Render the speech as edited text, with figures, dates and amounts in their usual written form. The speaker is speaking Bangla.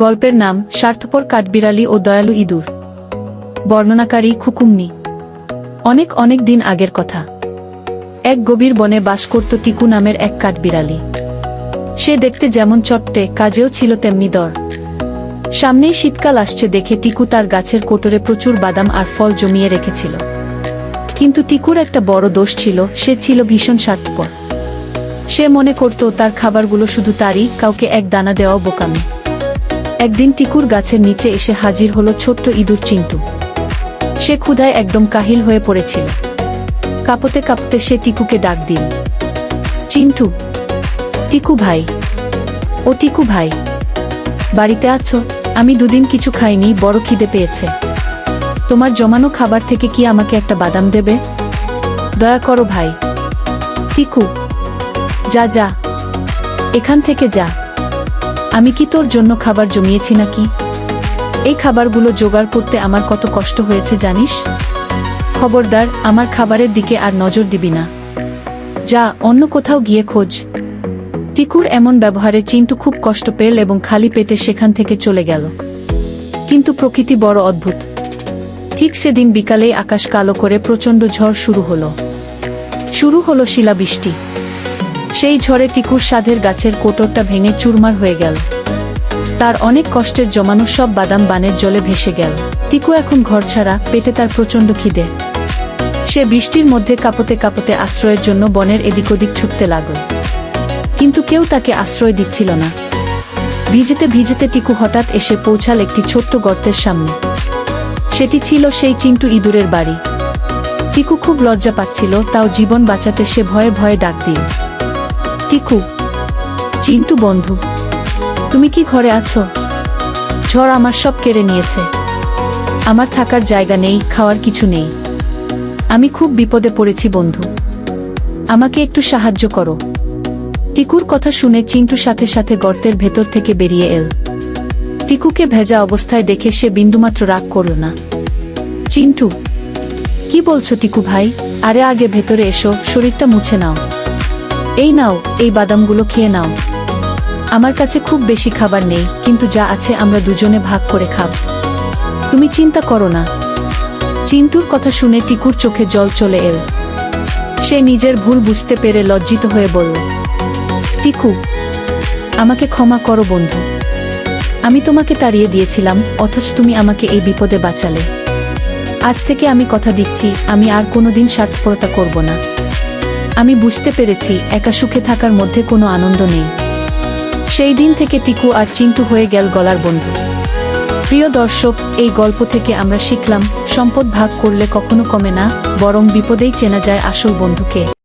গল্পের নাম স্বার্থপর কাঠবিড়ালি ও দয়ালু ইঁদুর। বর্ণনাকারী খুকুমনি। অনেক অনেক দিন আগের কথা। এক গভীর বনে বাস করত টিকু নামের এক কাঠবিড়ালি। সে দেখতে যেমন চট্টে, কাজেও ছিল তেমনি দর। সামনেই শীতকাল আসছে দেখে টিকু তার গাছের কোটরে প্রচুর বাদাম আর ফল জমিয়ে রেখেছিল। কিন্তু টিকুর একটা বড় দোষ ছিল, সে ছিল ভীষণ স্বার্থপর। সে মনে করত তার খাবারগুলো শুধু তারই, কাউকে এক দানা দেওয়াও বোকামি। একদিন টিকুর গাছের নিচে এসে হাজির হলো ছোট্ট ইঁদুর চিন্টু। সে ক্ষুধায় একদম কাহিল হয়ে পড়েছিল। কাঁপতে কাঁপতে সে টিকুকে ডাক দিল, চিন্টু, টিকু ভাই, ও টিকু ভাই, বাড়িতে আছো? আমি দুদিন কিছু খাইনি, বড় খিদে পেয়েছে। তোমার জমানো খাবার থেকে কি আমাকে একটা বাদাম দেবে? দয়া করো ভাই। টিকু, যা যা, এখান থেকে যা। আমি কি তোর জন্য খাবার জমিয়েছি নাকি? এই খাবারগুলো জোগাড় করতে আমার কত কষ্ট হয়েছে জানিস? খবরদার, আমার খাবারের দিকে আর নজর দিবি না। যা, অন্য কোথাও গিয়ে খোঁজ। টিকুর এমন ব্যবহারে চিন্টু খুব কষ্ট পেল এবং খালি পেটে সেখান থেকে চলে গেল। কিন্তু প্রকৃতি বড় অদ্ভুত। ঠিক সেদিন বিকালেই আকাশ কালো করে প্রচণ্ড ঝড় শুরু হলো শিলাবৃষ্টি। সেই ঝড়ে টিকুর সাধের গাছের কোটরটা ভেঙে চুরমার হয়ে গেল। তার অনেক কষ্টের জমানো সব বাদাম বানের জলে ভেসে গেল। টিকু এখন ঘরছাড়া, পেটে তার প্রচণ্ড খিদে। সে বৃষ্টির মধ্যে কাঁপতে কাঁপতে আশ্রয়ের জন্য বনের এদিক ওদিক ছুটতে লাগল। কিন্তু কেউ তাকে আশ্রয় দিচ্ছিল না। ভিজেতে ভিজেতে টিকু হঠাৎ এসে পৌঁছাল একটি ছোট্ট গর্তের সামনে। সেটি ছিল সেই চিন্টু ইঁদুরের বাড়ি। টিকু খুব লজ্জা পাচ্ছিল, তাও জীবন বাঁচাতে সে ভয়ে ভয়ে ডাক দিল, টিকু, চিন্টু বন্ধু, তুমি কি ঘরে আছো? ঝড় আমার সব কেড়ে নিয়েছে। আমার থাকার জায়গা নেই, খাওয়ার কিছু নেই। আমি খুব বিপদে পড়েছি বন্ধু, আমাকে একটু সাহায্য করো। টিকুর কথা শুনে চিন্টু সাথে সাথে গর্তের ভেতর থেকে বেরিয়ে এল। টিকুকে ভেজা অবস্থায় দেখে সে বিন্দুমাত্র রাগ করল না। চিন্টু, কি বলছো টিকু ভাই? আরে আগে ভেতরে এসো, শরীরটা মুছে নাও। এই নাও, এই বাদামগুলো খেয়ে নাও। আমার কাছে খুব বেশি খাবার নেই, কিন্তু যা আছে আমরা দুজনে ভাগ করে খাব। তুমি চিন্তা করো না। চিন্টুর কথা শুনে টিকুর চোখে জল চলে এল। সে নিজের ভুল বুঝতে পেরে লজ্জিত হয়ে বলল, টিকু, আমাকে ক্ষমা করো বন্ধু। আমি তোমাকে তাড়িয়ে দিয়েছিলাম, অথচ তুমি আমাকে এই বিপদে বাঁচালে। আজ থেকে আমি কথা দিচ্ছি, আমি আর কোনোদিন স্বার্থপরতা করব না। আমি বুঝতে পেরেছি একা সুখে থাকার মধ্যে কোনো আনন্দ নেই। সেই দিন থেকে টিকু আর চিন্টু হয়ে গেল গলার বন্ধু। প্রিয় দর্শক, এই গল্প থেকে আমরা শিখলাম, সম্পদ ভাগ করলে কখনো কমে না, বরং বিপদেই চেনা যায় আসল বন্ধুকে।